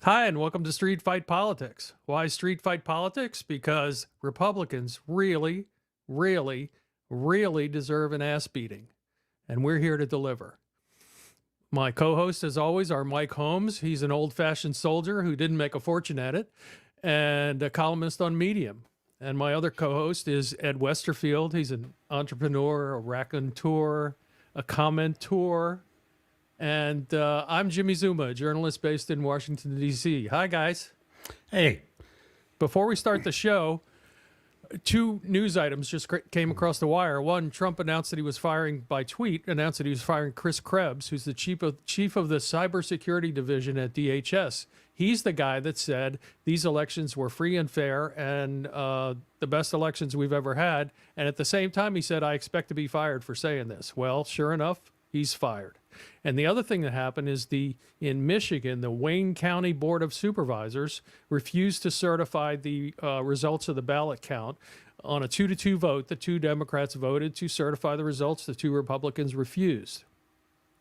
Hi, and welcome to Street Fight Politics. Why Street Fight Politics? Because Republicans really, really, really deserve an ass beating. And we're here to deliver. My co host, as always, are Mike Holmes. He's an old fashioned soldier who didn't make a fortune at it, and a columnist on Medium. And my other co host is Ed Westerfield. He's an entrepreneur, a raconteur, a commenteur. And I'm Jimmy Zuma, a journalist based in Washington, D.C. Hi, guys. Hey. Before we start the show, two news items just came across the wire. One, Trump announced that he was firing, by tweet, announced that he was firing Chris Krebs, who's the chief of the cybersecurity division at DHS. He's the guy that said these elections were free and fair and the best elections we've ever had. And at the same time, he said, I expect to be fired for saying this. Well, sure enough, he's fired. And the other thing that happened is in Michigan, the Wayne County Board of Supervisors refused to certify the results of the ballot count on a 2-2 vote. The two Democrats voted to certify the results. The two Republicans refused.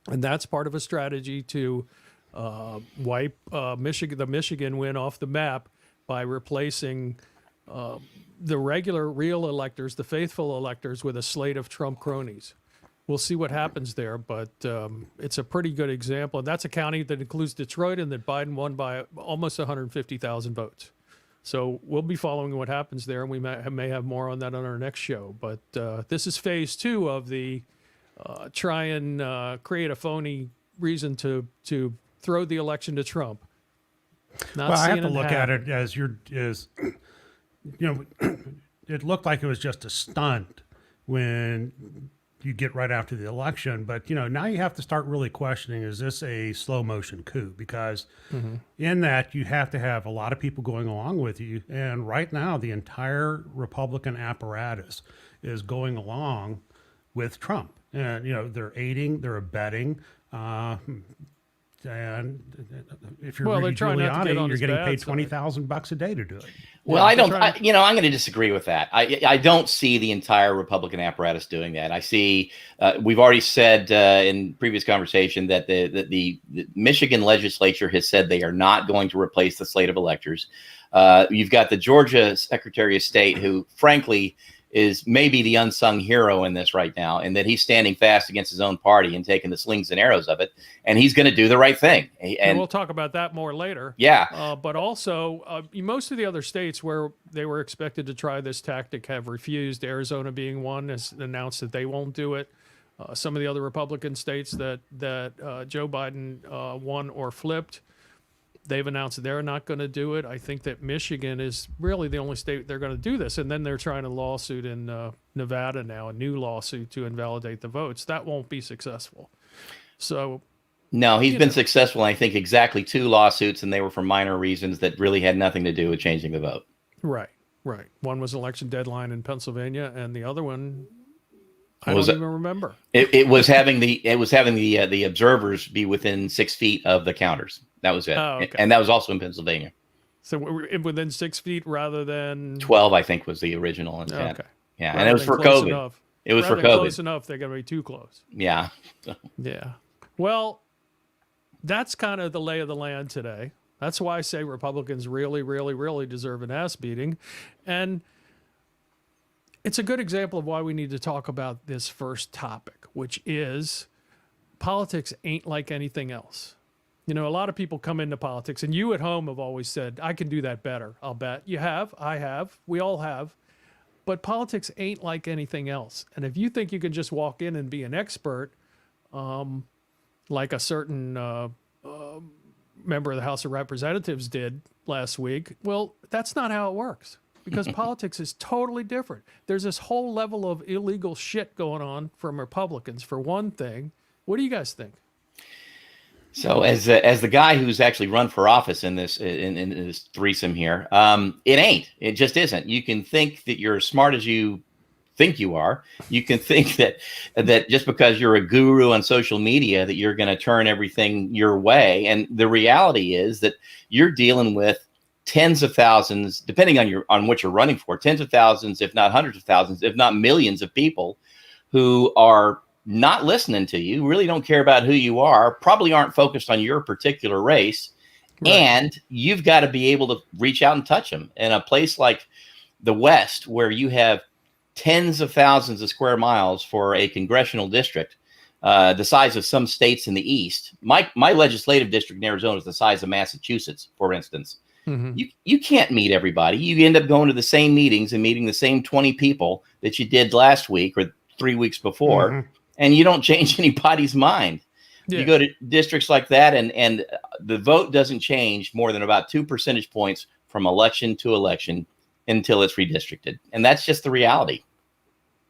And that's part of a strategy to wipe the Michigan win off the map by replacing the regular real electors, the faithful electors, with a slate of Trump cronies. We'll see what happens there, but it's a pretty good example. And that's a county that includes Detroit and that Biden won by almost 150,000 votes. So we'll be following what happens there, and we may have more on that on our next show. But this is phase two of the try and create a phony reason to throw the election to Trump. Well, I have to look at it as it looked like it was just a stunt when you get right after the election, but now you have to start really questioning, is this a slow motion coup? Because in that you have to have a lot of people going along with you. And right now the entire Republican apparatus is going along with Trump, and they're aiding, they're abetting, and if you're Rudy Giuliani, you're getting paid $20,000 a day to do it. Well, I'm going to disagree with that. I don't see the entire Republican apparatus doing that. I see, we've already said in previous conversation that the Michigan legislature has said they are not going to replace the slate of electors. You've got the Georgia Secretary of State, who frankly is maybe the unsung hero in this right now, and that he's standing fast against his own party and taking the slings and arrows of it, and he's going to do the right thing. And we'll talk about that more later. Yeah. But also, most of the other states where they were expected to try this tactic have refused. Arizona being one has announced that they won't do it. Some of the other Republican states that Joe Biden won or flipped, they've announced they're not going to do it. I think that Michigan is really the only state they're going to do this. And then they're trying a lawsuit in Nevada now, a new lawsuit to invalidate the votes. That won't be successful. So, no, he's been successful, I think, exactly 2 lawsuits, and they were for minor reasons that really had nothing to do with changing the vote. Right. One was election deadline in Pennsylvania, and the other one, I don't even remember. It was having the observers be within 6 feet of the counters. That was it. Oh, okay. And that was also in Pennsylvania. So we're within 6 feet rather than 12, I think, was the original intent. Okay. Yeah, Rather and it was for COVID. Enough. It was Rather for COVID. Close enough, they're going to be too close. Yeah. Yeah. Well, that's kind of the lay of the land today. That's why I say Republicans really, really, really deserve an ass beating. And it's a good example of why we need to talk about this first topic, which is politics ain't like anything else. A lot of people come into politics, and you at home have always said, I can do that better. I'll bet. You have. I have. We all have. But politics ain't like anything else. And if you think you can just walk in and be an expert, like a certain member of the House of Representatives did last week, well, that's not how it works. Because politics is totally different. There's this whole level of illegal shit going on from Republicans, for one thing. What do you guys think? So as the guy who's actually run for office in this threesome here, it just isn't. You can think that you're as smart as you think you are. You can think that just because you're a guru on social media that you're going to turn everything your way. And the reality is that you're dealing with tens of thousands, depending on what you're running for, tens of thousands, if not hundreds of thousands, if not millions of people who are not listening to you, really don't care about who you are, probably aren't focused on your particular race, Right. And you've got to be able to reach out and touch them. In a place like the West, where you have tens of thousands of square miles for a congressional district, the size of some states in the East. My legislative district in Arizona is the size of Massachusetts, for instance. Mm-hmm. You can't meet everybody. You end up going to the same meetings and meeting the same 20 people that you did last week or 3 weeks before, and you don't change anybody's mind. Yeah. You go to districts like that, and the vote doesn't change more than about 2 percentage points from election to election until it's redistricted. And that's just the reality.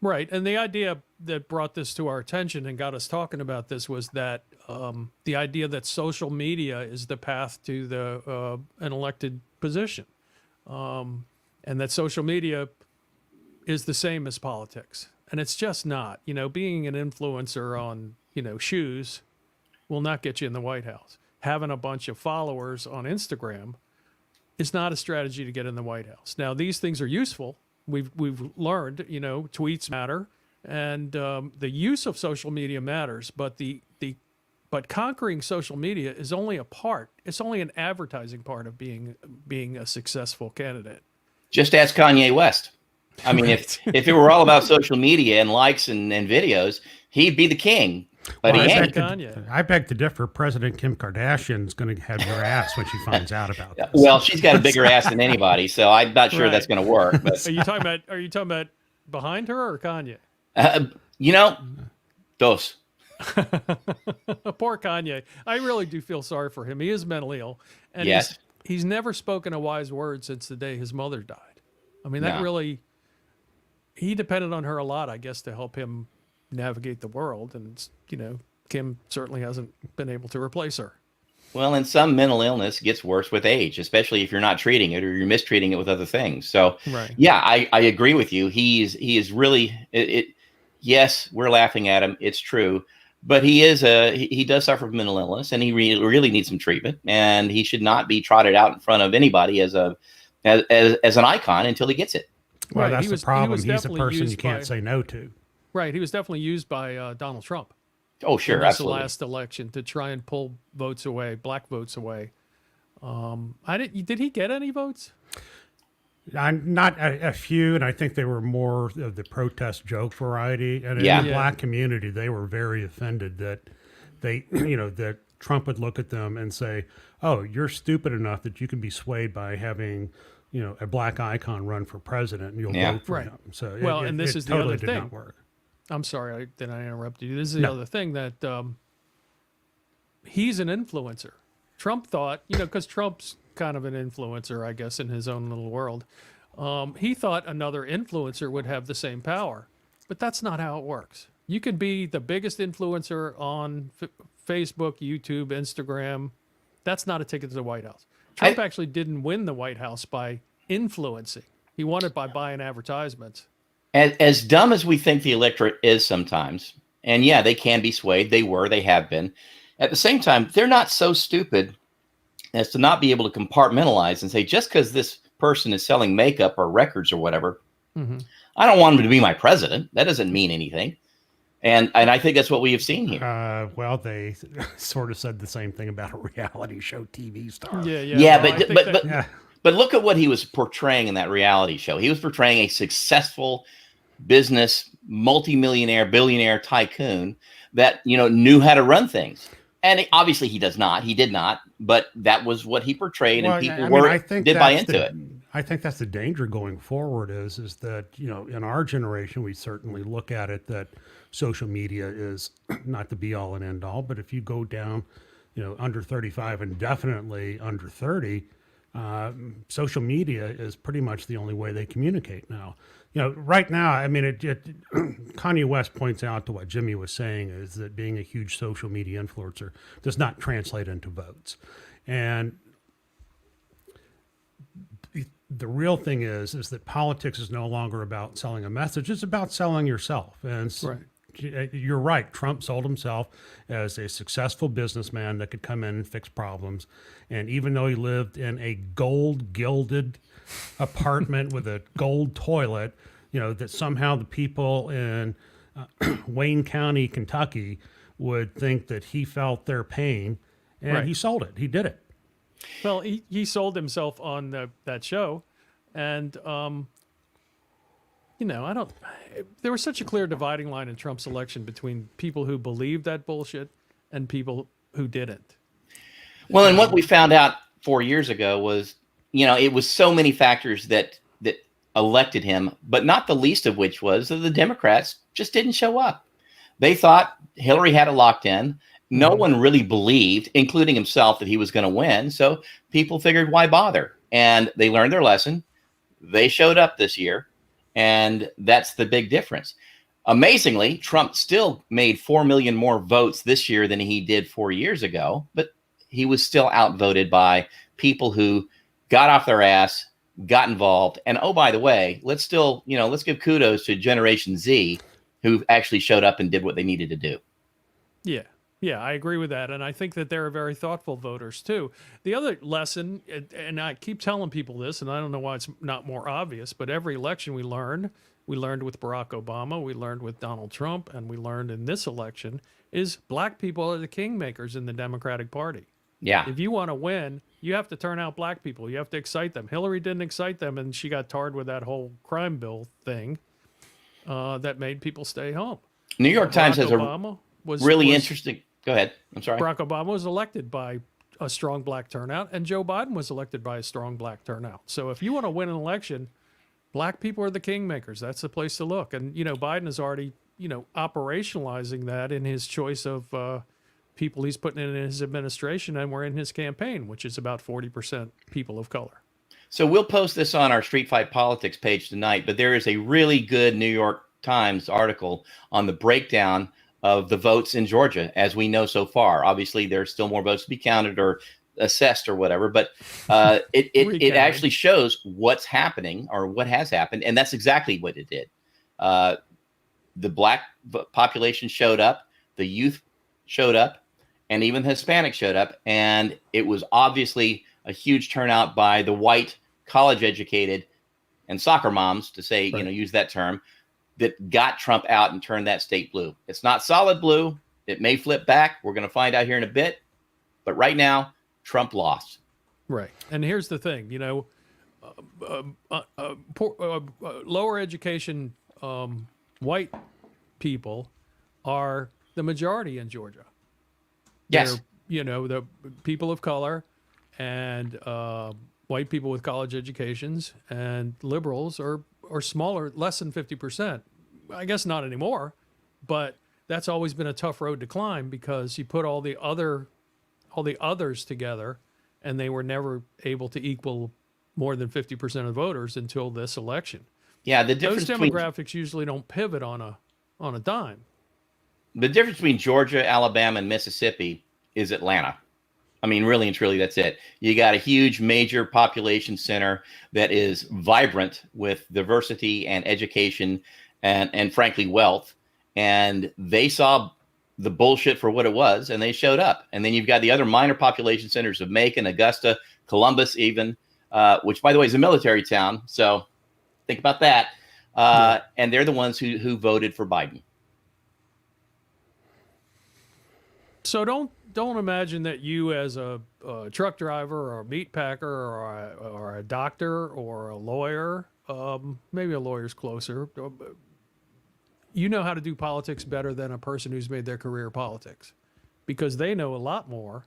Right. And the idea that brought this to our attention and got us talking about this was that the idea that social media is the path to an elected position, and that social media is the same as politics. And it's just not. Being an influencer on, shoes will not get you in the White House. Having a bunch of followers on Instagram is not a strategy to get in the White House. Now, these things are useful. We've learned, tweets matter, and the use of social media matters. But but conquering social media is only a part. It's only an advertising part of being a successful candidate. Just ask Kanye West. I mean, if it were all about social media and likes and videos, he'd be the king. But Well, he ain't. I beg to differ. President Kim Kardashian is going to have your ass when she finds out about this. Well, she's got a bigger ass than anybody, so I'm not sure that's going to work. But Are you talking about behind her or Kanye? Those. Poor Kanye. I really do feel sorry for him. He is mentally ill, and Yes. he's never spoken a wise word since the day his mother died. I mean, that No. really, he depended on her a lot, I guess, to help him navigate the world. And, Kim certainly hasn't been able to replace her. Well, and some mental illness gets worse with age, especially if you're not treating it or you're mistreating it with other things. So, Right. yeah, I agree with you. He is really it. Yes, we're laughing at him. It's true, but he does suffer from mental illness, and he really needs some treatment. And he should not be trotted out in front of anybody as an icon until he gets it. Well, Right, that's he the was- he problem. was He's a definitely person you used can't by- say no to. Right. He was definitely used by Donald Trump. Oh, sure, in this absolutely. last election to try and pull votes away, black votes away. Did he get any votes? Not a few, and I think they were more of the protest joke variety. And Yeah. in the Yeah. black community, they were very offended that that Trump would look at them and say, "Oh, you're stupid enough that you can be swayed by having, a black icon run for president, and you'll Yeah. vote for Right. him." So Well, it, and this it is the totally other did thing. not work. I'm sorry that I interrupted you. This is the No. other thing that he's an influencer. Trump thought, because Trump's kind of an influencer, I guess, in his own little world. He thought another influencer would have the same power, but that's not how it works. You could be the biggest influencer on Facebook, YouTube, Instagram. That's not a ticket to the White House. Trump actually didn't win the White House by influencing. He won it by buying advertisements. As dumb as we think the electorate is sometimes, and yeah, they can be swayed. They have been. At the same time, they're not so stupid as to not be able to compartmentalize and say, just because this person is selling makeup or records or whatever, I don't want him to be my president. That doesn't mean anything. And I think that's what we have seen here. Well, they sort of said the same thing about a reality show TV star. Yeah. Yeah, well, I think that- Yeah. But look at what he was portraying in that reality show. He was portraying a successful business, multimillionaire, billionaire tycoon that, knew how to run things. And obviously he does not. He did not. But that was what he portrayed, Well, and people I mean, I did think buy that's into it. I think that's the danger going forward is that, in our generation, we certainly look at it that social media is not the be all and end all. But if you go down, under 35 and definitely under 30, social media is pretty much the only way they communicate now. Right now, I mean, Kanye West points out to what Jimmy was saying is that being a huge social media influencer does not translate into votes. And the real thing is that politics is no longer about selling a message. It's about selling yourself. And Right. You're right. Trump sold himself as a successful businessman that could come in and fix problems. And even though he lived in a gold gilded apartment with a gold toilet, that somehow the people in Wayne County, Kentucky would think that he felt their pain, and Right. he sold it. He did it. Well, he sold himself on that show, and I don't. There was such a clear dividing line in Trump's election between people who believed that bullshit and people who didn't. Well, and what we found out 4 years ago was, it was so many factors that elected him, but not the least of which was that the Democrats just didn't show up. They thought Hillary had it locked in. No one really believed, including himself, that he was going to win. So people figured, why bother? And they learned their lesson. They showed up this year, and that's the big difference. Amazingly, Trump still made 4 million more votes this year than he did 4 years ago, but he was still outvoted by people who got off their ass, got involved. And oh, by the way, let's give kudos to Generation Z, who actually showed up and did what they needed to do. Yeah, I agree with that. And I think that they're very thoughtful voters too. The other lesson, and I keep telling people this, and I don't know why it's not more obvious, but every election we learn. We learned with Barack Obama, we learned with Donald Trump, and we learned in this election is black people are the kingmakers in the Democratic Party. Yeah. If you want to win, you have to turn out black people. You have to excite them. Hillary didn't excite them, and she got tarred with that whole crime bill thing that made people stay home. New York Times has really interesting. Go ahead. I'm sorry. Barack Obama was elected by a strong black turnout, and Joe Biden was elected by a strong black turnout. So if you want to win an election, black people are the kingmakers. That's the place to look. And, Biden is already, operationalizing that in his choice of people he's putting in his administration, and we're in his campaign, which is about 40% people of color. So we'll post this on our Street Fight Politics page tonight, but there is a really good New York Times article on the breakdown of the votes in Georgia, as we know so far. Obviously, there's still more votes to be counted or assessed or whatever, but it actually shows what's happening or what has happened, and that's exactly what it did. The black population showed up, the youth showed up, and even the Hispanic showed up, and it was obviously a huge turnout by the white, college-educated, and soccer moms, to say, right. Use that term, that got Trump out and turned that state blue. It's not solid blue. It may flip back. We're going to find out here in a bit, but right now, Trump lost. Right. And here's the thing, lower education white people are the majority in Georgia. Yes. They're, the people of color and white people with college educations, and liberals are smaller, less than 50%. I guess not anymore, but that's always been a tough road to climb because you put all the others together, and they were never able to equal more than 50% of voters until this election. Yeah, the difference those demographics usually don't pivot on a dime. The difference between Georgia, Alabama, and Mississippi is Atlanta. I mean, really and truly, that's it. You got a huge major population center that is vibrant with diversity and education and frankly, wealth. And they saw the bullshit for what it was, and they showed up. And then you've got the other minor population centers of Macon, Augusta, Columbus, even, which, by the way, is a military town. So think about that. And they're the ones who voted for Biden. So don't imagine that you, as a truck driver or a meat packer or a doctor or a lawyer, maybe a lawyer's closer, you know how to do politics better than a person who's made their career politics, because they know a lot more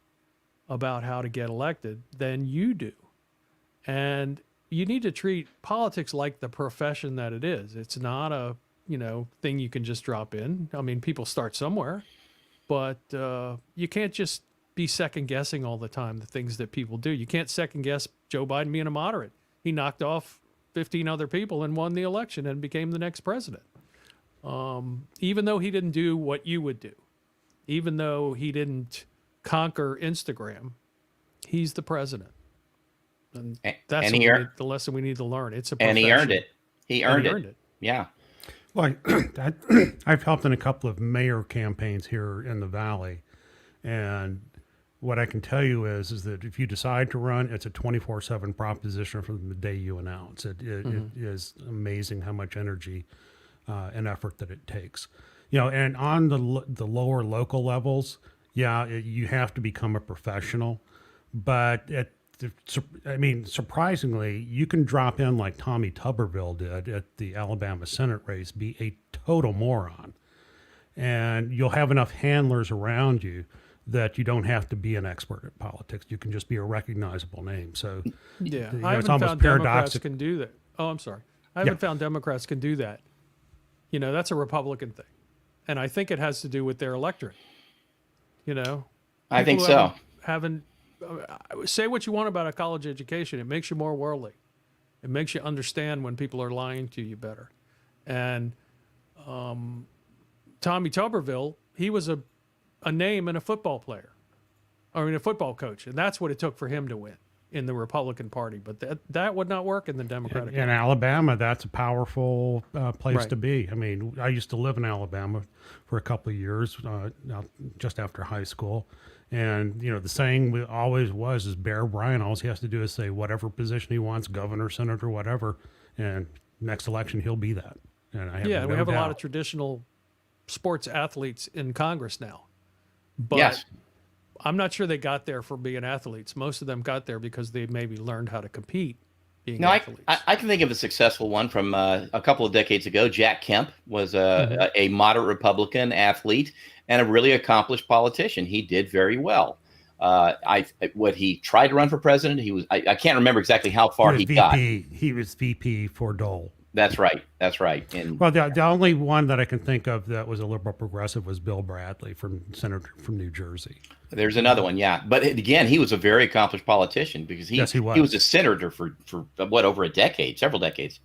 about how to get elected than you do. And you need to treat politics like the profession that it is. It's not a, thing you can just drop in. I mean, people start somewhere, but you can't just be second guessing all the time the things that people do. You can't second guess Joe Biden being a moderate. He knocked off 15 other people and won the election and became the next president. Even though he didn't do what you would do, even though he didn't conquer Instagram, he's the president. And that's the lesson we need to learn. It's a profession. And he earned it. He earned it. Yeah. Well, I've helped in a couple of mayor campaigns here in the Valley. And what I can tell you is that if you decide to run, it's a 24/7 proposition from the day you announce. It is amazing how much energy and effort that it takes. And on the lower local levels, you have to become a professional. But I mean, surprisingly, you can drop in like Tommy Tuberville did at the Alabama Senate race, be a total moron, and you'll have enough handlers around you that you don't have to be an expert at politics. You can just be a recognizable name. So, Yeah, you know, I it's haven't almost found Democrats paradoxical. can do that. Oh, I'm sorry. I haven't found Democrats can do that. You know, that's a Republican thing. And I think it has to do with their electorate. You know, I think People so. haven't say what you want about a college education. It makes you more worldly. It makes you understand when people are lying to you better. And Tommy Tuberville, he was a name and a football player, a football coach, and that's what it took for him to win in the Republican Party. But that would not work in the Democratic. In Alabama, that's a powerful place Right. to be. I mean, I used to live in Alabama for a couple of years, just after high school. And, you know, the saying always was is Bear Bryant, all he has to do is say whatever position he wants, governor, senator, whatever, and next election he'll be that. And I have Yeah, no we have a lot doubt. of traditional sports athletes in Congress now. But Yes. I'm not sure they got there for being athletes. Most of them got there because they maybe learned how to compete being No, I, athletes. I can think of a successful one from a couple of decades ago. Jack Kemp was a moderate Republican athlete and a really accomplished politician. He did very well. What he tried to run for president, I can't remember exactly how far he got. He was VP for Dole. That's right. That's right. And Well, the only one that I can think of that was a liberal progressive was Bill Bradley senator from New Jersey. there's another one, yeah. But again, he was a very accomplished politician because Yes, he was. he was a senator for what, over a decade, several decades.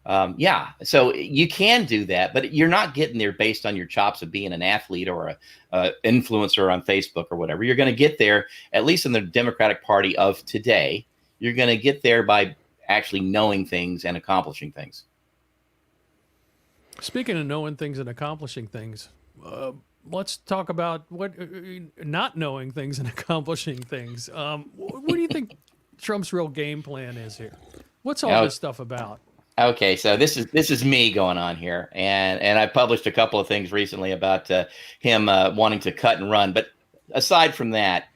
Yeah, so you can do that, but you're not getting there based on your chops of being an athlete or a influencer on Facebook or whatever. You're going to get there, at least in the Democratic Party of today. You're going to get there by actually knowing things and accomplishing things. Speaking of knowing things and accomplishing things, let's talk about what not knowing things and accomplishing things. What do you think Trump's real game plan is here? What's all this stuff about? Okay, so this is me going on here, and I published a couple of things recently about him wanting to cut and run. But aside from that,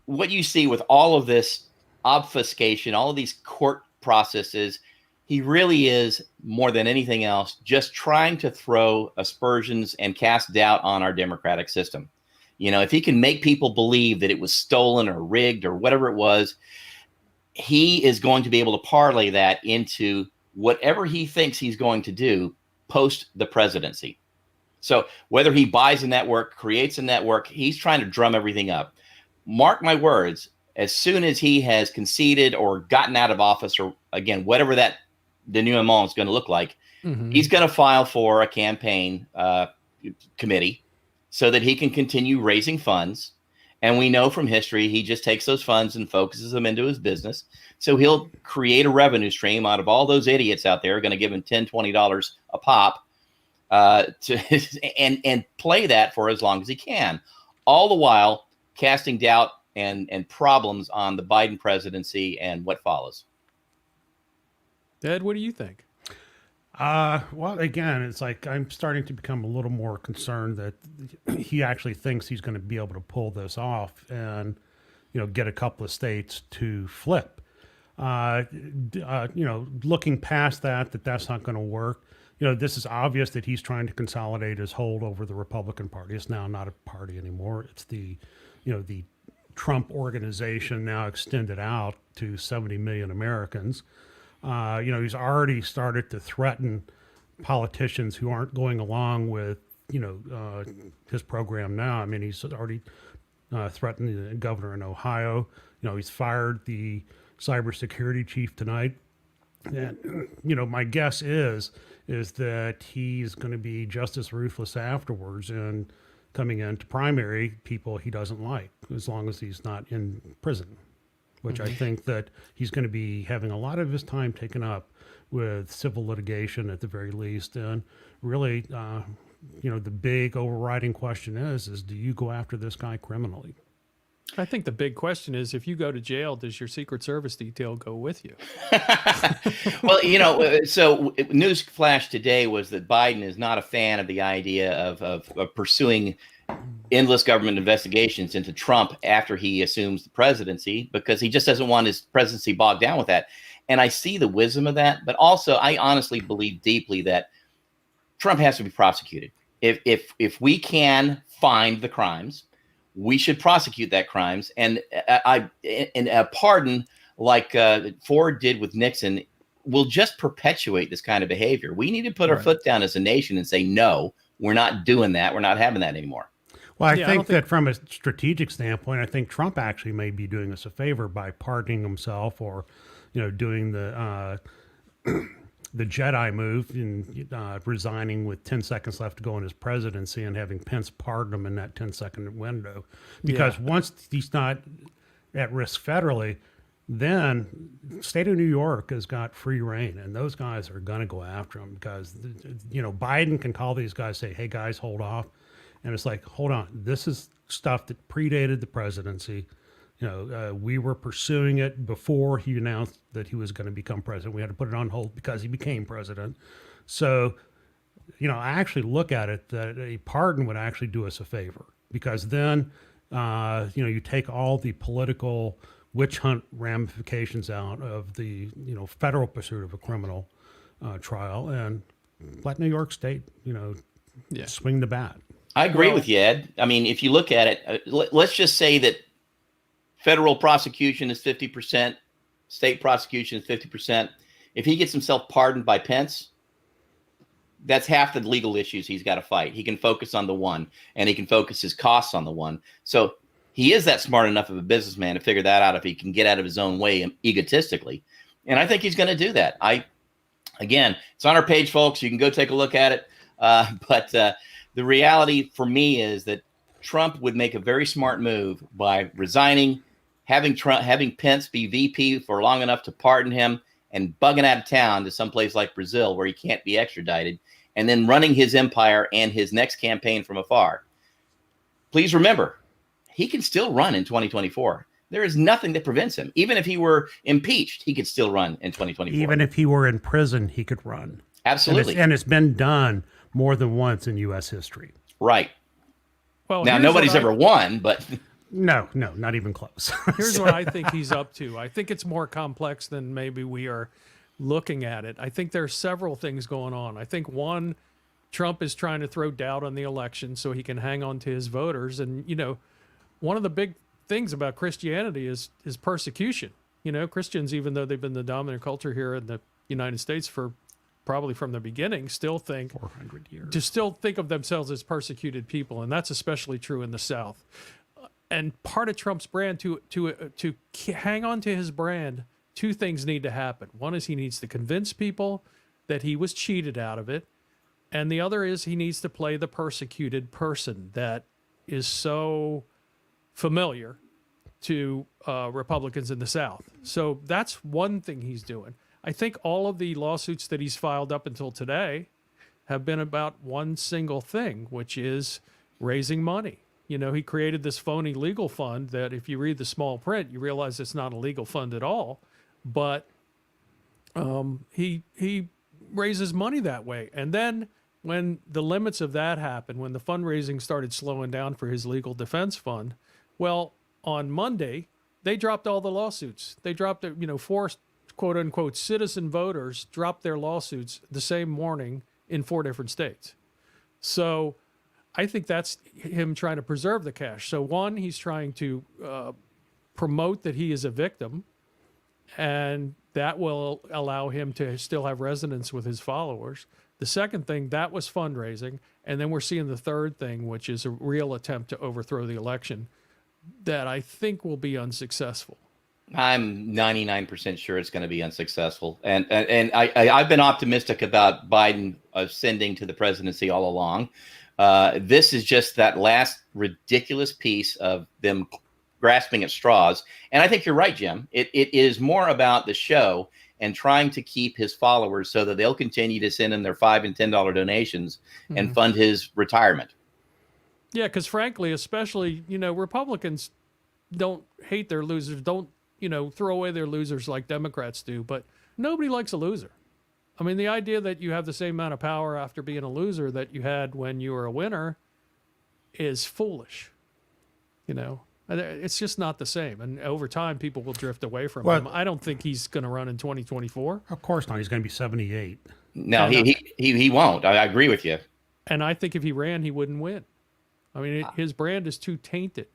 what you see with all of this obfuscation, all of these court processes, he really is, more than anything else, just trying to throw aspersions and cast doubt on our democratic system. You know, if he can make people believe that it was stolen or rigged or whatever it was, he is going to be able to parlay that into whatever he thinks he's going to do post the presidency. So whether he buys a network, creates a network, he's trying to drum everything up. Mark my words, as soon as he has conceded or gotten out of office, or again, whatever that denouement is going to look like, he's going to file for a campaign committee so that he can continue raising funds. And we know from history, he just takes those funds and focuses them into his business. So he'll create a revenue stream out of all those idiots out there, going to give him $10, $20 a pop and play that for as long as he can, all the while casting doubt and problems on the Biden presidency and what follows. Ed, what do you think? Well, again, it's like I'm starting to become a little more concerned that he actually thinks he's going to be able to pull this off and, you know, get a couple of states to flip. You know, looking past that's not going to work. You know, this is obvious that he's trying to consolidate his hold over the Republican Party. It's now not a party anymore. It's the Trump organization now extended out to 70 million Americans. You know, he's already started to threaten politicians who aren't going along with, his program now. I mean, he's already threatened the governor in Ohio. You know, he's fired the cybersecurity chief tonight. And, my guess is that he's going to be just as ruthless afterwards and coming into primary people he doesn't like, as long as he's not in prison, which I think that he's going to be having a lot of his time taken up with civil litigation at the very least. And really, the big overriding question is do you go after this guy criminally? I think the big question is, if you go to jail, does your Secret Service detail go with you? Well, so news flash today was that Biden is not a fan of the idea of pursuing endless government investigations into Trump after he assumes the presidency, because he just doesn't want his presidency bogged down with that. And I see the wisdom of that, but also I honestly believe deeply that Trump has to be prosecuted. If we can find the crimes, we should prosecute that crimes. And a pardon like Ford did with Nixon will just perpetuate this kind of behavior. We need to put our foot down as a nation and say, no, we're not doing that. We're not having that anymore. Well, I think that from a strategic standpoint, I think Trump actually may be doing us a favor by pardoning himself, or, doing the Jedi move and resigning with 10 seconds left to go in his presidency and having Pence pardon him in that 10-second window. Because once he's not at risk federally, then state of New York has got free reign, and those guys are going to go after him because, Biden can call these guys, say, hey, guys, hold off. And it's like, hold on, this is stuff that predated the presidency. We were pursuing it before he announced that he was going to become president. We had to put it on hold because he became president. So, I actually look at it that a pardon would actually do us a favor, because then, you take all the political witch hunt ramifications out of the, federal pursuit of a criminal trial, and let New York State, swing the bat. I agree with you, Ed. I mean, if you look at it, let's just say that federal prosecution is 50%, state prosecution is 50%. If he gets himself pardoned by Pence, that's half the legal issues he's got to fight. He can focus on the one, and he can focus his costs on the one. So he is that smart enough of a businessman to figure that out if he can get out of his own way egotistically. And I think he's going to do that. Again, it's on our page, folks. You can go take a look at it. But the reality for me is that Trump would make a very smart move by resigning, having Pence be VP for long enough to pardon him, and bugging out of town to someplace like Brazil where he can't be extradited, and then running his empire and his next campaign from afar. Please remember, he can still run in 2024. There is nothing that prevents him. Even if he were impeached, he could still run in 2024. Even if he were in prison, he could run. Absolutely. And it's been done more than once in U.S. history. Right. Well, now, nobody's ever won, but... No, not even close. Here's what I think he's up to. I think it's more complex than maybe we are looking at it. I think there's several things going on. I think, one, Trump is trying to throw doubt on the election so he can hang on to his voters. And, one of the big things about Christianity is persecution. Christians, even though they've been the dominant culture here in the United States for probably from the beginning, still think 400 years. To still think of themselves as persecuted people, and that's especially true in the South. And part of Trump's brand, to hang on to his brand, two things need to happen. One is he needs to convince people that he was cheated out of it, and the other is he needs to play the persecuted person that is so familiar to Republicans in the South. So that's one thing he's doing. I think all of the lawsuits that he's filed up until today have been about one single thing, which is raising money. He created this phony legal fund that, if you read the small print, you realize it's not a legal fund at all. But he raises money that way. And then when the limits of that happened, when the fundraising started slowing down for his legal defense fund, well, on Monday, they dropped all the lawsuits. They dropped, four quote unquote citizen voters dropped their lawsuits the same morning in 4 different states. So I think that's him trying to preserve the cash. So one, he's trying to promote that he is a victim, and that will allow him to still have resonance with his followers. The second thing, that was fundraising. And then we're seeing the third thing, which is a real attempt to overthrow the election that I think will be unsuccessful. I'm 99% sure it's going to be unsuccessful. And I've been optimistic about Biden ascending to the presidency all along. This is just that last ridiculous piece of them grasping at straws. And I think you're right, Jim. It is more about the show and trying to keep his followers so that they'll continue to send in their $5 and $10 donations and fund his retirement. Yeah, because frankly, especially, Republicans don't hate their losers, don't, throw away their losers like Democrats do, but nobody likes a loser. I mean, the idea that you have the same amount of power after being a loser that you had when you were a winner is foolish. You know, it's just not the same. And over time, people will drift away from him. I don't think he's going to run in 2024. Of course not. He's going to be 78. No, he won't. I agree with you. And I think if he ran, he wouldn't win. I mean, his brand is too tainted.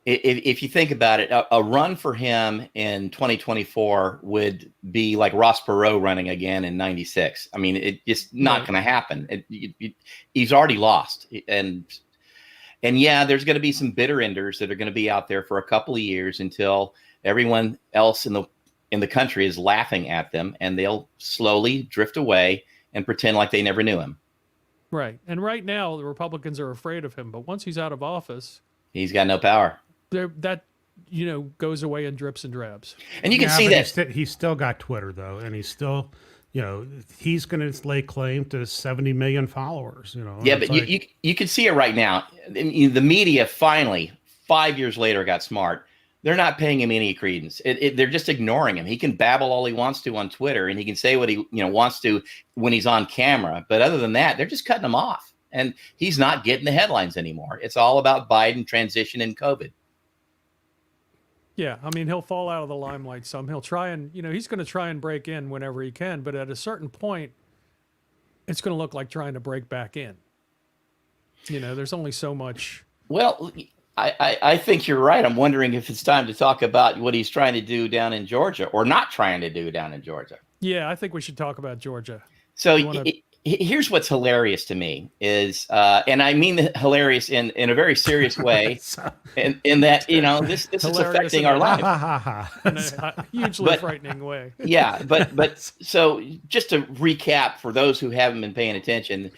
If you think about it, a run for him in 2024 would be like Ross Perot running again in '96. I mean, it's just not going to happen. He's already lost, and yeah, there's going to be some bitter enders that are going to be out there for a couple of years until everyone else in the country is laughing at them, and they'll slowly drift away and pretend like they never knew him. Right, and right now the Republicans are afraid of him, but once he's out of office, he's got no power. That goes away in drips and drabs. And you can see that he's still got Twitter though, and he's still, he's going to lay claim to 70 million followers. Yeah, but you can see it right now. The media finally, 5 years later, got smart. They're not paying him any credence. They're just ignoring him. He can babble all he wants to on Twitter, and he can say what he wants to when he's on camera. But other than that, they're just cutting him off, and he's not getting the headlines anymore. It's all about Biden, transition, and COVID. Yeah, I mean, he'll fall out of the limelight some. He'll try and, he's going to try and break in whenever he can. But at a certain point, it's going to look like trying to break back in. There's only so much. Well, I think you're right. I'm wondering if it's time to talk about what he's trying to do down in Georgia or not trying to do down in Georgia. Yeah, I think we should talk about Georgia. So here's what's hilarious to me is, and I mean hilarious in a very serious way, in that this is affecting our lives in a hugely frightening way. Yeah, but so just to recap for those who haven't been paying attention,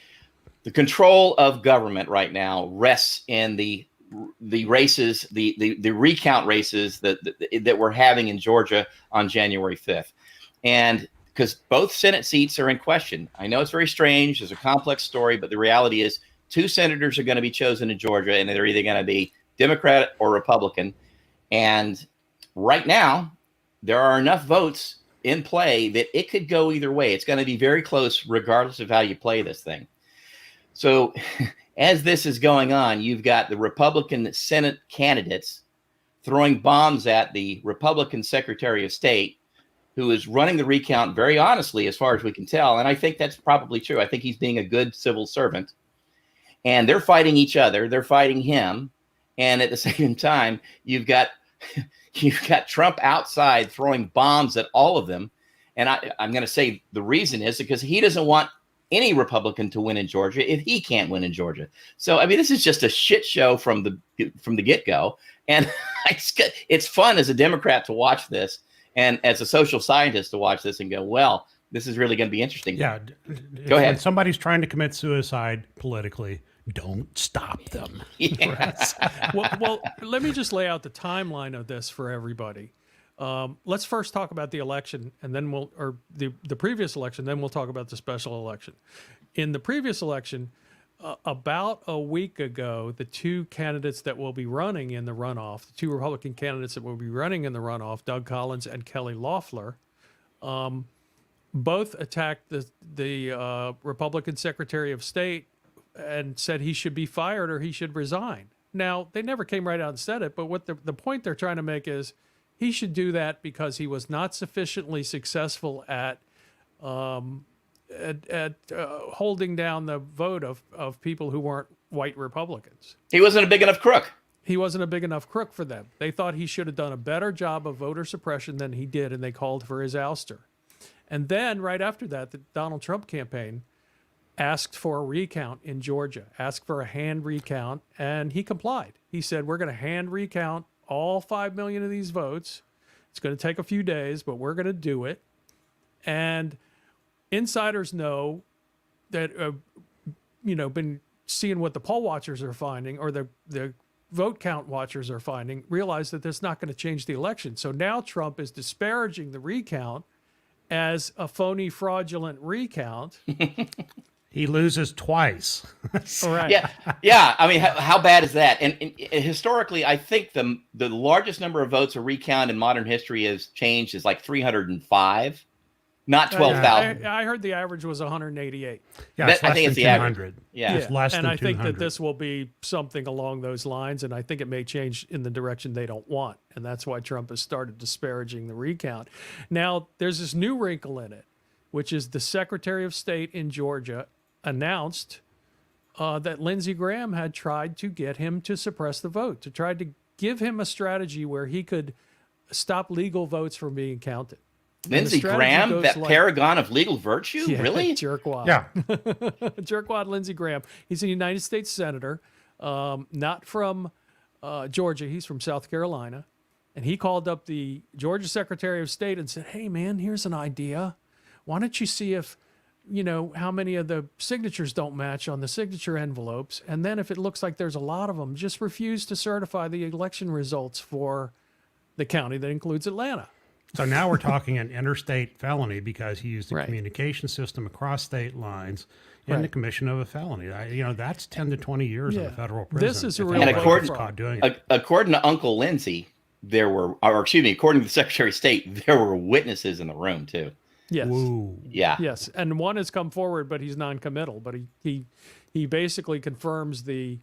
the control of government right now rests in the races, the recount races that we're having in Georgia on January 5th, and because both Senate seats are in question. I know it's very strange. It's a complex story, but the reality is 2 senators are going to be chosen in Georgia, and they're either going to be Democrat or Republican. And right now, there are enough votes in play that it could go either way. It's going to be very close, regardless of how you play this thing. So as this is going on, you've got the Republican Senate candidates throwing bombs at the Republican Secretary of State, who is running the recount very honestly, as far as we can tell. And I think that's probably true. I think he's being a good civil servant. And they're fighting each other. They're fighting him. And at the same time, you've got Trump outside throwing bombs at all of them. And I'm going to say the reason is because he doesn't want any Republican to win in Georgia if he can't win in Georgia. So, I mean, this is just a shit show from the get-go. And it's fun as a Democrat to watch this, and as a social scientist to watch this and go, well, this is really going to be interesting. Yeah. Go ahead. When somebody's trying to commit suicide politically, don't stop them. Yes. Well, let me just lay out the timeline of this for everybody. Let's first talk about the election, and then the previous election, then we'll talk about the special election. In the previous election, about a week ago, the 2 candidates that will be running in the runoff, the 2 Republican candidates that will be running in the runoff, Doug Collins and Kelly Loeffler, both attacked the Republican Secretary of State and said he should be fired or he should resign. Now, they never came right out and said it, but what the point they're trying to make is he should do that because he was not sufficiently successful at holding down the vote of people who weren't white Republicans. He wasn't a big enough crook. He wasn't a big enough crook for them. They thought he should have done a better job of voter suppression than he did, and they called for his ouster. And then right after that, the Donald Trump campaign asked for a recount in Georgia, asked for a hand recount, and he complied. He said, we're going to hand recount all 5 million of these votes. It's going to take a few days, but we're going to do it. And insiders know that, been seeing what the poll watchers are finding, or the vote count watchers are finding, realize that that's not going to change the election. So now Trump is disparaging the recount as a phony, fraudulent recount. He loses twice. Right. Yeah. I mean, how bad is that? And historically, I think the largest number of votes a recount in modern history has changed is like 305. not 12,000. I heard the average was 188. Yeah, That- it's I less think than it's the average. 200. Yeah. It's less and than I think 200. that this will be something along those lines, and I think it may change in the direction they don't want, and that's why Trump has started disparaging the recount. Now, there's this new wrinkle in it, which is the Secretary of State in Georgia announced that Lindsey Graham had tried to get him to suppress the vote, to try to give him a strategy where he could stop legal votes from being counted. And the Lindsey strategy Graham, goes that like- paragon of legal virtue? Yeah, Really? jerkwad. Yeah. Jerkwad Lindsey Graham. He's a United States senator, not from Georgia. He's from South Carolina. And he called up the Georgia Secretary of State and said, hey, man, here's an idea. Why don't you see if, how many of the signatures don't match on the signature envelopes? And then if it looks like there's a lot of them, just refuse to certify the election results for the county that includes Atlanta. So now we're talking an interstate felony because he used a Right. communication system across state lines in the Right. commission of a felony. That's 10 to 20 years in Yeah. a federal prison. This is a if real anybody according- gets caught doing it. According to Uncle Lindsey, according to the Secretary of State, there were witnesses in the room too. Yes. Ooh. Yeah. Yes, and one has come forward, but he's non-committal. But he basically confirms the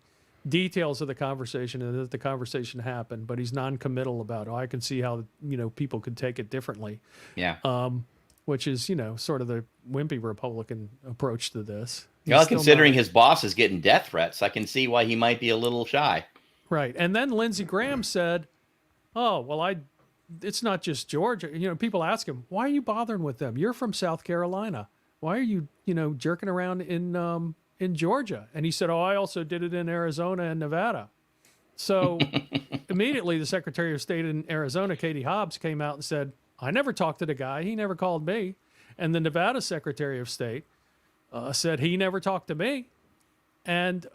details of the conversation and that the conversation happened, but he's non-committal about. Oh, I can see how people could take it differently, Yeah. which is sort of the wimpy Republican approach to this. He's Well, still considering not- his boss is getting death threats, I can see why he might be a little shy. right, and then Lindsey Graham said, "Oh, well, it's not just Georgia. People ask him, why are you bothering with them? You're from South Carolina. Why are you, jerking around in Georgia?" And he said, "Oh, I also did it in Arizona and Nevada." So immediately the Secretary of State in Arizona, Katie Hobbs, came out and said, "I never talked to the guy. He never called me." And the Nevada Secretary of State said he never talked to me. And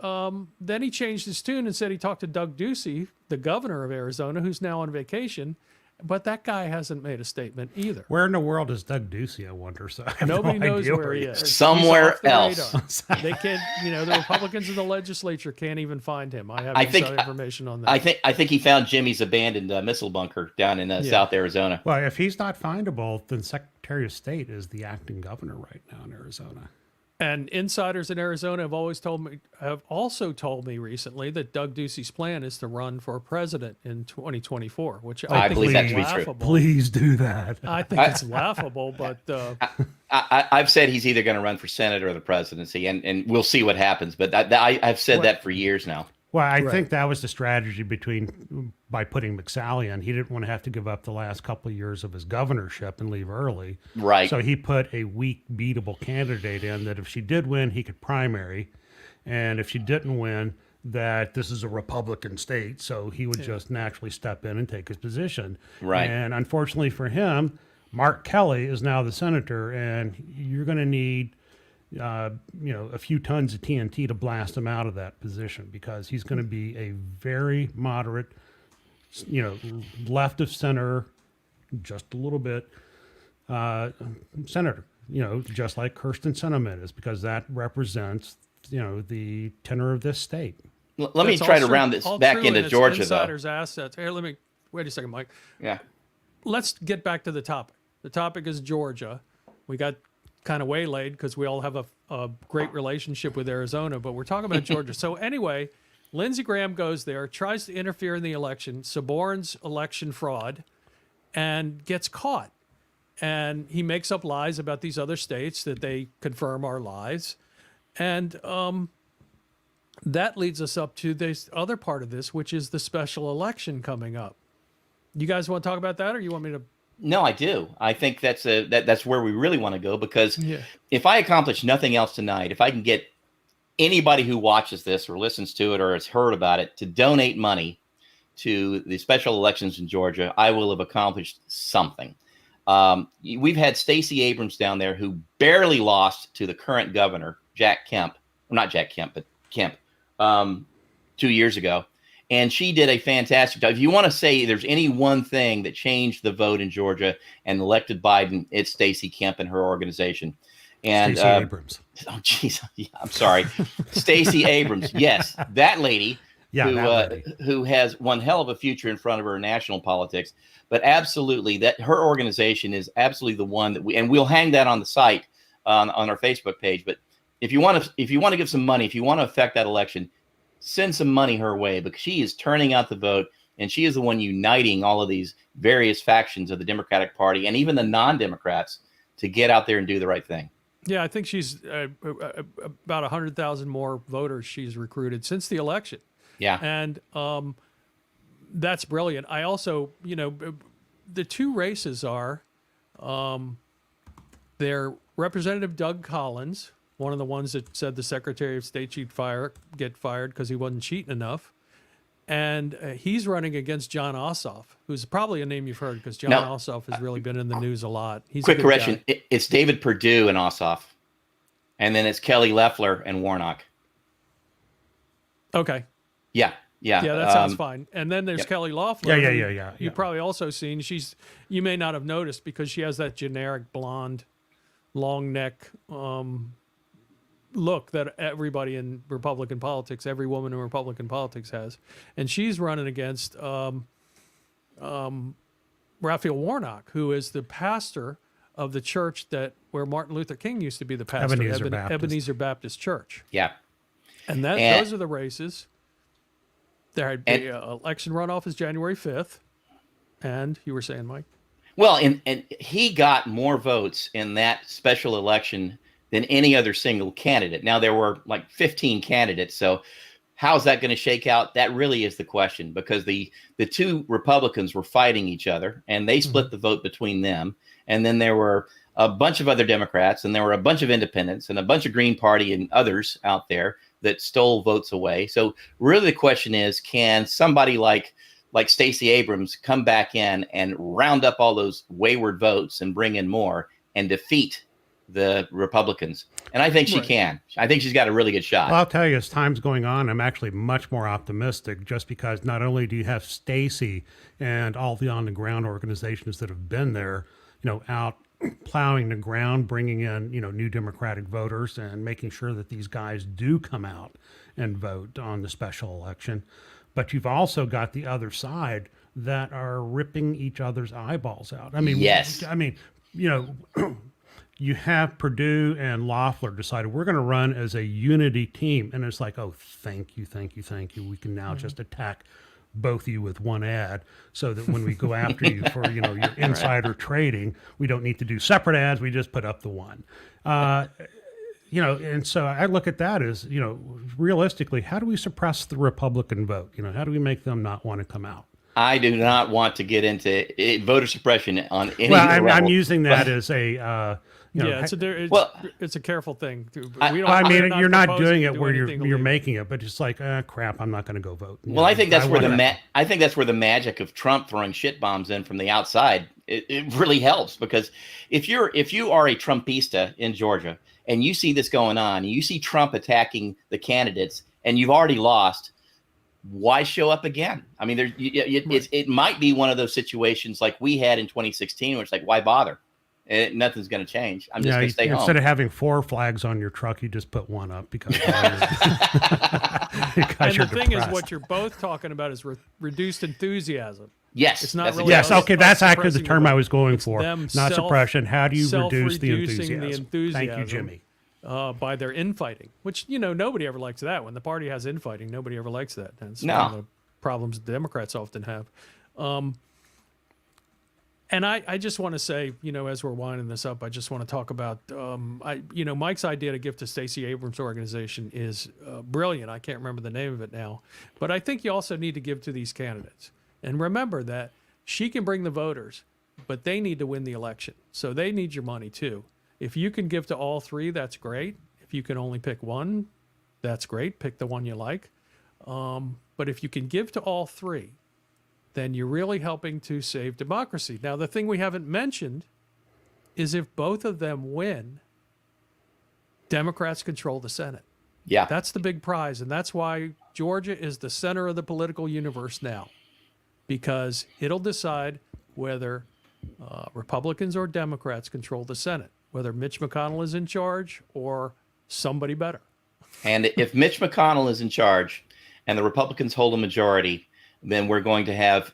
then he changed his tune and said he talked to Doug Ducey, the governor of Arizona, who's now on vacation. But that guy hasn't made a statement either. Where in the world is Doug Ducey, I wonder? So I have Nobody no knows idea where he is. He's Somewhere off the else. radar. They can't, the Republicans in the legislature can't even find him. I have I think- inside information on that. I think he found Jimmy's abandoned missile bunker down in South Arizona. Well, if he's not findable, then Secretary of State is the acting governor right now in Arizona. And insiders in Arizona have also told me recently that Doug Ducey's plan is to run for president in 2024, which I think believe is that to be true. laughable. Please do that. I think it's laughable, but I've said he's either going to run for Senate or the presidency, and we'll see what happens. But I've said that for years now. Well, I Right. think that was the strategy by putting McSally in. He didn't want to have to give up the last couple of years of his governorship and leave early. Right. So he put a weak, beatable candidate in that if she did win, he could primary. And if she didn't win, that this is a Republican state. So he would just naturally step in and take his position. Right. And unfortunately for him, Mark Kelly is now the senator, and you're going to need a few tons of TNT to blast him out of that position because he's going to be a very moderate, left of center, just a little bit, senator, just like Kirsten Sinema is, because that represents, the tenor of this state. Let me that's try all to true- round this all back true, into and it's Georgia, though. insiders' assets. Here, wait a second, Mike. Yeah. Let's get back to the topic. The topic is Georgia. We got kind of waylaid because we all have a great relationship with Arizona, but we're talking about Georgia. So anyway, Lindsey Graham goes there, tries to interfere in the election, suborns election fraud, and gets caught. And he makes up lies about these other states that they confirm are lies. And that leads us up to this other part of this, which is the special election coming up. You guys want to talk about that, or you want me to? No, I do. I think that's where we really want to go, because Yeah. if I accomplish nothing else tonight, if I can get anybody who watches this or listens to it or has heard about it to donate money to the special elections in Georgia, I will have accomplished something. We've had Stacey Abrams down there who barely lost to the current governor, Jack Kemp. Not Jack Kemp, but Kemp, 2 years ago. And she did a fantastic job. If you want to say there's any one thing that changed the vote in Georgia and elected Biden, it's Stacey Kemp and her organization. And Stacey Abrams. oh, geez, yeah, I'm sorry, Stacey Abrams. Yes, that lady Yeah, who that lady. who has one hell of a future in front of her in national politics. But absolutely, that her organization is absolutely the one that we'll hang that on the site on our Facebook page. But if you want to give some money, if you want to affect that election, send some money her way, because she is turning out the vote, and she is the one uniting all of these various factions of the Democratic Party and even the non-Democrats to get out there and do the right thing. Yeah, I think she's about 100,000 more voters she's recruited since the election. Yeah. And that's brilliant. I also, the two races are they're Representative Doug Collins, one of the ones that said the Secretary of State should get fired because he wasn't cheating enough. And he's running against John Ossoff, who's probably a name you've heard because John Ossoff has really been in the news a lot. He's quick a good correction. guy. It's David Perdue and Ossoff. And then it's Kelly Loeffler and Warnock. Okay. Yeah. Yeah, that sounds fine. And then there's Kelly Loeffler. Yeah. You've probably also seen. You may not have noticed because she has that generic blonde, long neck look that everybody in Republican politics, every woman in Republican politics has. And she's running against Raphael Warnock, who is the pastor of the church where Martin Luther King used to be the pastor, Ebenezer Baptist Church. Yeah. And those are the races. The election runoff is January 5th. And you were saying, Mike? Well, and he got more votes in that special election than any other single candidate. Now, there were like 15 candidates. So how's that going to shake out? That really is the question, because the two Republicans were fighting each other, and they split the vote between them. And then there were a bunch of other Democrats, and there were a bunch of independents and a bunch of Green Party and others out there that stole votes away. So really the question is, can somebody like Stacey Abrams come back in and round up all those wayward votes and bring in more and defeat the Republicans? And I think she can. I think she's got a really good shot. Well, I'll tell you, as time's going on, I'm actually much more optimistic, just because not only do you have Stacey and all the on-the-ground organizations that have been there, out plowing the ground, bringing in, new Democratic voters and making sure that these guys do come out and vote on the special election. But you've also got the other side that are ripping each other's eyeballs out. I mean, yes. You have Perdue and Loeffler decided we're going to run as a unity team. And it's like, oh, thank you. We can now just attack both of you with one ad, so that when we go after you for, your insider trading, we don't need to do separate ads. We just put up the one. And so I look at that as, realistically, how do we suppress the Republican vote? How do we make them not want to come out? I do not want to get into voter suppression on any level. Well, I'm using that as a... it's a careful thing. You're not doing it where you're making it, but it's like, crap, I'm not going to go vote. I think that's where the magic of Trump throwing shit bombs in from the outside, it really helps, because if you are a Trumpista in Georgia and you see this going on, and you see Trump attacking the candidates, and you've already lost, why show up again? I mean, it might be one of those situations like we had in 2016, where it's like, why bother? Nothing's going to change. I'm just going to stay home. Instead of having 4 flags on your truck, you just put one up because. And the thing is, what you're both talking about is reduced enthusiasm. Yes, it's not really. Yes, okay, that's actually the term I was going for. Not suppression. How do you reduce the enthusiasm? Thank you, Jimmy. By their infighting, which nobody ever likes that. When the party has infighting, nobody ever likes that. That's one of the problems the Democrats often have. And I just want to say, as we're winding this up, I just want to talk about, Mike's idea to give to Stacey Abrams' organization is brilliant. I can't remember the name of it now, but I think you also need to give to these candidates. And remember that she can bring the voters, but they need to win the election. So they need your money too. If you can give to all three, that's great. If you can only pick one, that's great. Pick the one you like. But if you can give to all three, then you're really helping to save democracy. Now, the thing we haven't mentioned is if both of them win, Democrats control the Senate. Yeah. That's the big prize. And that's why Georgia is the center of the political universe now, because it'll decide whether Republicans or Democrats control the Senate, whether Mitch McConnell is in charge or somebody better. And if Mitch McConnell is in charge, and the Republicans hold a majority, then we're going to have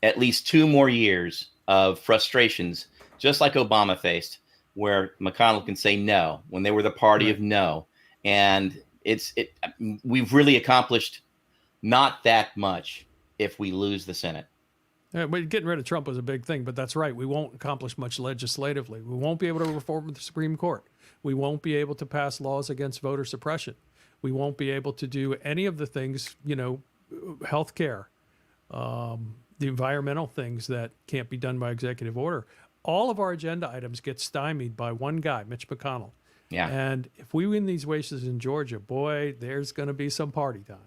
at least 2 more years of frustrations, just like Obama faced, where McConnell can say no when they were the party of no. And we've really accomplished not that much if we lose the Senate. But getting rid of Trump was a big thing, but that's right. We won't accomplish much legislatively. We won't be able to reform the Supreme Court. We won't be able to pass laws against voter suppression. We won't be able to do any of the things, health care, the environmental things that can't be done by executive order. All of our agenda items get stymied by one guy, Mitch McConnell. Yeah. And if we win these races in Georgia, boy, there's going to be some party time.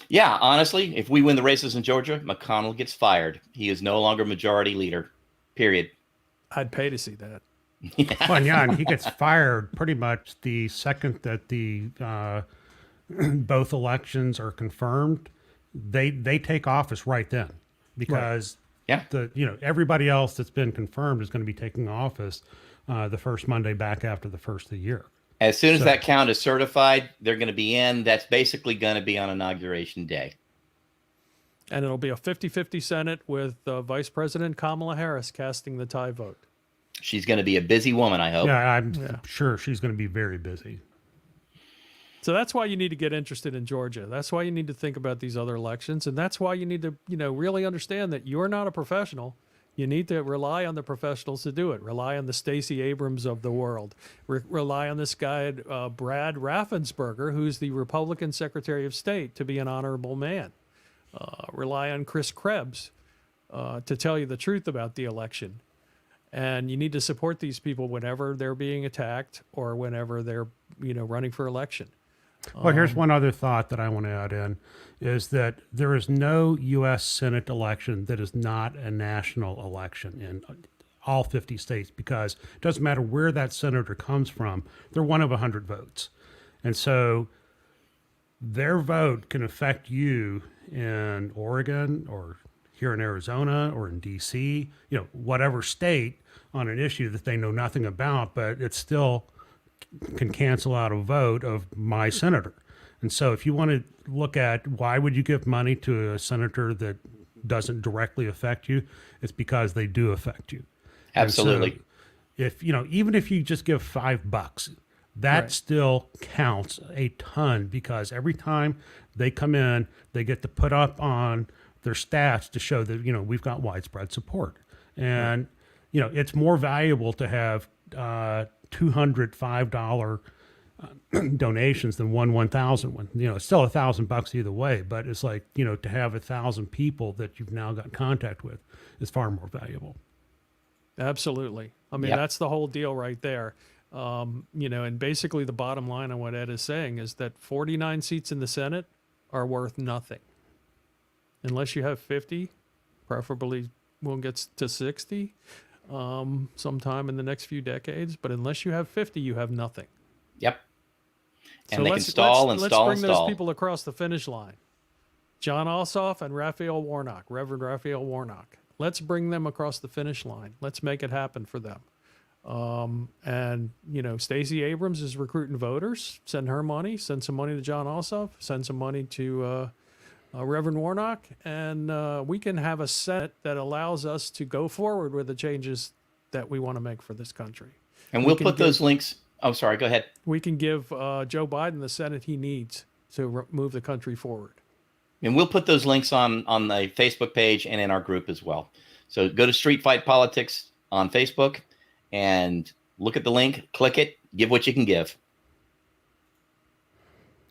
Yeah, honestly, if we win the races in Georgia, McConnell gets fired. He is no longer majority leader, period. I'd pay to see that. Well, yeah, and he gets fired pretty much the second that the both elections are confirmed. They take office right then, because everybody else that's been confirmed is going to be taking office the first Monday back after the first of the year. As soon as that count is certified, they're going to be in. That's basically going to be on Inauguration Day. And it'll be a 50-50 Senate with Vice President Kamala Harris casting the tie vote. She's going to be a busy woman, I hope. Yeah, I'm sure she's going to be very busy. So that's why you need to get interested in Georgia. That's why you need to think about these other elections. And that's why you need to, really understand that you're not a professional. You need to rely on the professionals to do it. Rely on the Stacey Abrams of the world. Rely on this guy, Brad Raffensperger, who's the Republican Secretary of State, to be an honorable man. Rely on Chris Krebs to tell you the truth about the election. And you need to support these people whenever they're being attacked or whenever they're, running for election. Well, here's one other thought that I want to add in, is that there is no U.S. Senate election that is not a national election in all 50 states, because it doesn't matter where that senator comes from. They're one of 100 votes. And so their vote can affect you in Oregon or here in Arizona or in D.C., whatever state, on an issue that they know nothing about, but it still can cancel out a vote of my senator. And so if you want to look at why would you give money to a senator that doesn't directly affect you, it's because they do affect you. Absolutely. So if, even if you just give $5, that still counts a ton, because every time they come in, they get to put up on their stats to show that, we've got widespread support. And, it's more valuable to have $205 donations than one $1,000 one. It's still $1,000 either way, but it's like, to have 1,000 people that you've now got contact with is far more valuable. Absolutely. I mean, that's the whole deal right there. And basically the bottom line on what Ed is saying is that 49 seats in the Senate are worth nothing. Unless you have 50, preferably we'll get to 60 sometime in the next few decades. But unless you have 50, you have nothing. Yep. And so they let's bring those people across the finish line. Jon Ossoff and Raphael Warnock, Reverend Raphael Warnock. Let's bring them across the finish line. Let's make it happen for them. And Stacey Abrams is recruiting voters. Send her money. Send some money to Jon Ossoff. Send some money to Reverend Warnock, and we can have a Senate that allows us to go forward with the changes that we want to make for this country. And we'll put those links. Oh, sorry. Go ahead. We can give Joe Biden the Senate he needs to move the country forward. And we'll put those links on the Facebook page and in our group as well. So go to Street Fight Politics on Facebook and look at the link, click it, give what you can give.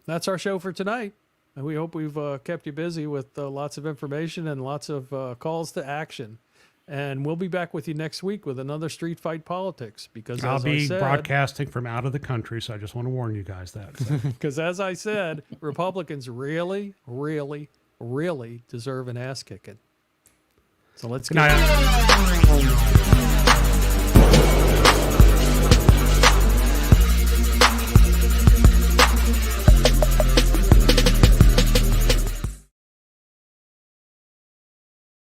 That's our show for tonight. And we hope we've kept you busy with lots of information and lots of calls to action. And we'll be back with you next week with another Street Fight Politics. Because I'll be broadcasting from out of the country, so I just want to warn you guys that. Because as I said, Republicans really, really, really deserve an ass kicking. So let's get